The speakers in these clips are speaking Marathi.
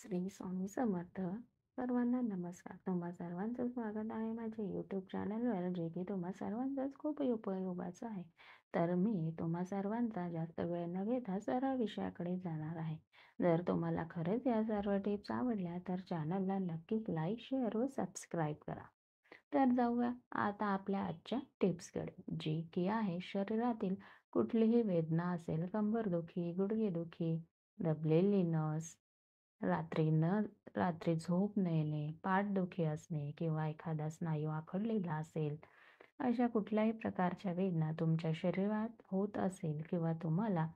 श्री स्वामी समर्थ. सर्वांना नमस्कार. तुम्हा सर्वांचं स्वागत आहे माझ्या यूट्यूब चॅनलवर, जे की तुम्हा सर्वांचाच खूप उपयोगाचं आहे. तर मी तुम्हा सर्वांचा जास्त वेळ न घेता सरळ विषयाकडे जाणार आहे. जर तुम्हाला खरंच या सर्व टिप्स आवडल्या तर चॅनलला नक्कीच लाईक, शेअर व सबस्क्राईब करा. तर जाऊया आता आपल्या आजच्या टिप्सकडे, जी की आहे शरीरातील कुठलीही वेदना असेल, कंबरदुखी, गुडघेदुखी, दबलेली नस, रात्री न रात्री झोप न येणे, पाठदुखी असणे किंवा एखादा स्नायू आखडलेला असेल, अशा कुठल्याही प्रकारच्या वेदना तुमच्या शरीरात होत असेल किंवा तुम्हाला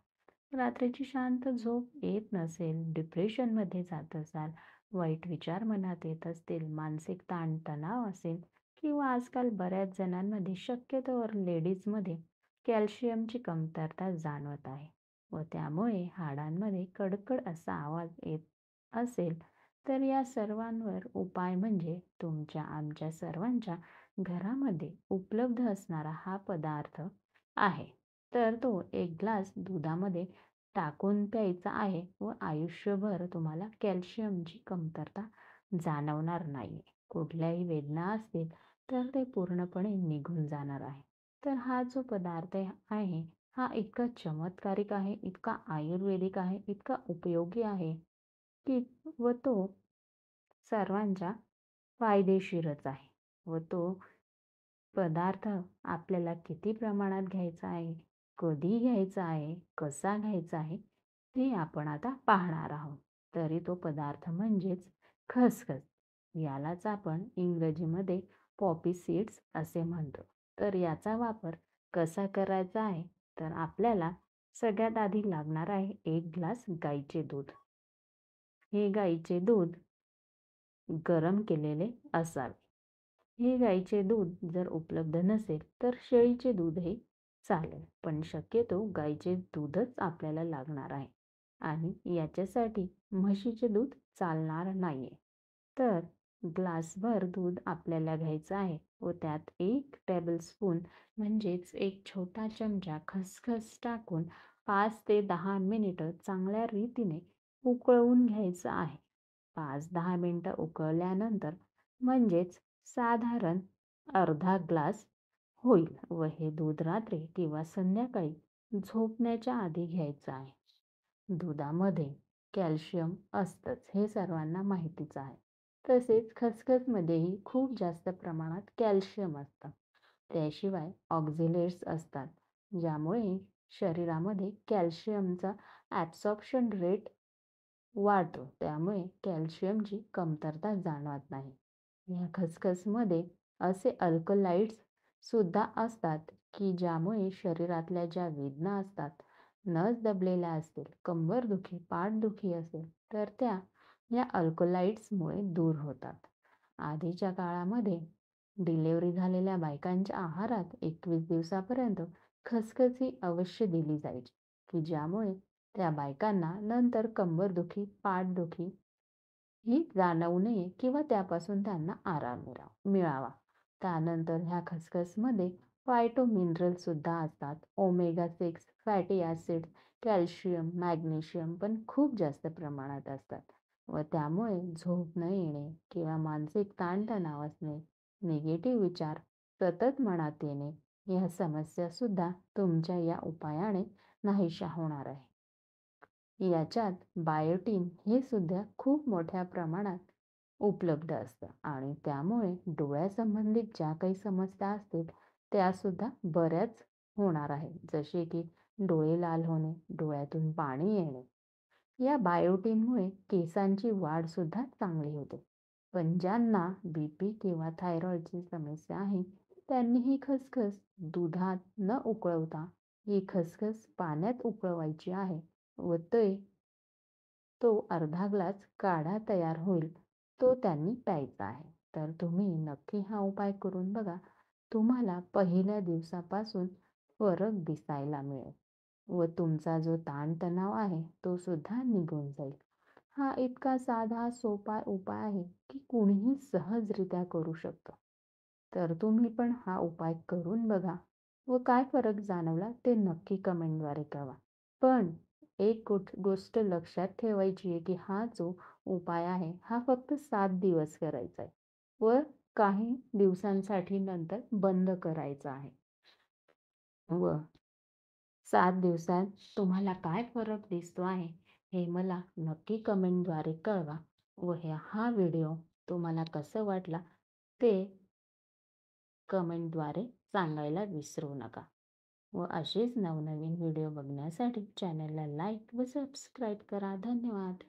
रात्रीची शांत झोप येत नसेल, डिप्रेशनमध्ये जात असाल, वाईट विचार मनात येत असतील, मानसिक ताणतणाव असेल किंवा आजकाल बऱ्याच जणांमध्ये शक्यतोवर लेडीजमध्ये कॅल्शियमची कमतरता जाणवत आहे व त्यामुळे हाडांमध्ये कडकड असा आवाज येत असेल, तर या सर्वांवर उपाय म्हणजे तुमच्या आमच्या सर्वांच्या घरामध्ये उपलब्ध असणारा हा पदार्थ आहे. तर तो एक ग्लास दुधामध्ये टाकून प्यायचा आहे व आयुष्यभर तुम्हाला कॅल्शियमची कमतरता जाणवणार नाही. कुठल्याही वेदना असतील तर ते पूर्णपणे निघून जाणार आहे. तर हा जो पदार्थ आहे हा इतका चमत्कारिक आहे, इतका आयुर्वेदिक आहे, इतका उपयोगी आहे की व तो सर्वांच्या फायदेशीरच आहे. व तो पदार्थ आपल्याला किती प्रमाणात घ्यायचा आहे, कधी घ्यायचा आहे, कसा घ्यायचा आहे, ते आपण आता पाहणार आहोत. तरी तो पदार्थ म्हणजेच खसखस. यालाच आपण इंग्रजीमध्ये पॉपी सीड्स असे म्हणतो. तर याचा वापर कसा करायचा आहे, तर आपल्याला सगळ्यात आधी लागणार आहे 1 ग्लास गाईचे दूध. हे गाईचे दूध गरम केलेले असावे. हे गाईचे दूध जर उपलब्ध नसेल तर शेळीचे दूधही चालेल, पण शक्यतो गाईचे दूधच आपल्याला लागणार आहे आणि याच्यासाठी म्हशीचे दूध चालणार नाहीये. तर ग्लासभर दूध आपल्याला घ्यायचं आहे व त्यात 1 टेबलस्पून म्हणजेच एक छोटा चमचा खसखस टाकून 5 ते 10 मिनिटं चांगल्या रीतीने उकळवून घ्यायचं आहे. 5-10 मिनिटं उकळल्यानंतर म्हणजेच साधारण अर्धा ग्लास होईल व हे दूध रात्री किंवा संध्याकाळी झोपण्याच्या आधी घ्यायचं आहे. दुधामध्ये कॅल्शियम असतंच, हे सर्वांना माहितीच आहे. तसेच खसखसमध्येही खूप जास्त प्रमाणात कॅल्शियम असतं. त्याशिवाय ऑक्झेलेट्स असतात, ज्यामुळे शरीरामध्ये कॅल्शियमचा ॲब्सॉर्प्शन रेट वाढतो. त्यामुळे कॅल्शियमची कमतरता जाणवत नाही. या खसखसमध्ये असे अल्कलाइड्स सुद्धा असतात की ज्यामुळे शरीरातल्या ज्या वेदना असतात, नस दबलेल्या असतील, कंबरदुखी, पाठदुखी असेल, तर त्या या अल्कलाइड्समुळे दूर होतात. आधीच्या काळामध्ये डिलिव्हरी झालेल्या बायकांच्या आहारात 21 दिवसापर्यंत खसखस ही अवश्य दिली जायची, की ज्यामुळे त्या बायकांना नंतर कंबरदुखी, पाठदुखी ही जाणवू नये किंवा त्यापासून त्यांना आराम मिळावा. त्यानंतर ह्या खसखसमध्ये फायटो मिनरल सुद्धा असतात. Omega 6 fatty acids, calcium, magnesium पण खूप जास्त प्रमाणात असतात व त्यामुळे झोप न येणे किंवा मानसिक ताणतणाव असणे, निगेटिव्ह विचार सतत मनात येणे, या समस्या सुद्धा तुमच्या या उपायाने नाहीशा होणार आहे. याच्यात बायोटीन हे सुद्धा खूप मोठ्या प्रमाणात उपलब्ध असतं आणि त्यामुळे डोळ्यासंबंधित ज्या काही समस्या असतील त्या सुद्धा बऱ्याच होणार आहेत, जसे की डोळे लाल होणे, डोळ्यातून पाणी येणे. या बायोटीनमुळे केसांची वाढ सुद्धा चांगली होते. पण ज्यांना बीपी किंवा थायरॉइडची समस्या आहे त्यांनी ही खसखस दुधात न उकळवता ही खसखस पाण्यात उकळवायची आहे व तो अर्धा ग्लास काढा तयार होईल तो त्यांनी प्यायचा आहे. तर तुम्ही नक्की हा उपाय करून बघा. तुम्हाला पहिल्या दिवसापासून फरक दिसायला मिळेल व तुमचा जो ताणतणाव आहे तो सुद्धा निघून जाईल. हा इतका साधा सोपा उपाय आहे की कुणीही सहजरित्या करू शकतं. तर तुम्ही पण हा उपाय करून बघा व काय फरक जाणवला ते नक्की कमेंटद्वारे कळवा. पण एक गोष्ट लक्षात ठेवायची आहे की हा जो उपाय आहे हा फक्त 7 दिवस करायचा आहे व काही दिवसांसाठी नंतर बंद करायचा आहे. व 7 दिवसात तुम्हाला काय फरक दिसतो आहे हे मला नक्की कमेंटद्वारे कळवा व हा व्हिडिओ तुम्हाला कसं वाटला ते कमेंटद्वारे सांगायला विसरू नका. व असेच नवनवीन व्हिडिओ बघण्यासाठी चॅनलला लाईक व सबस्क्राईब करा. धन्यवाद.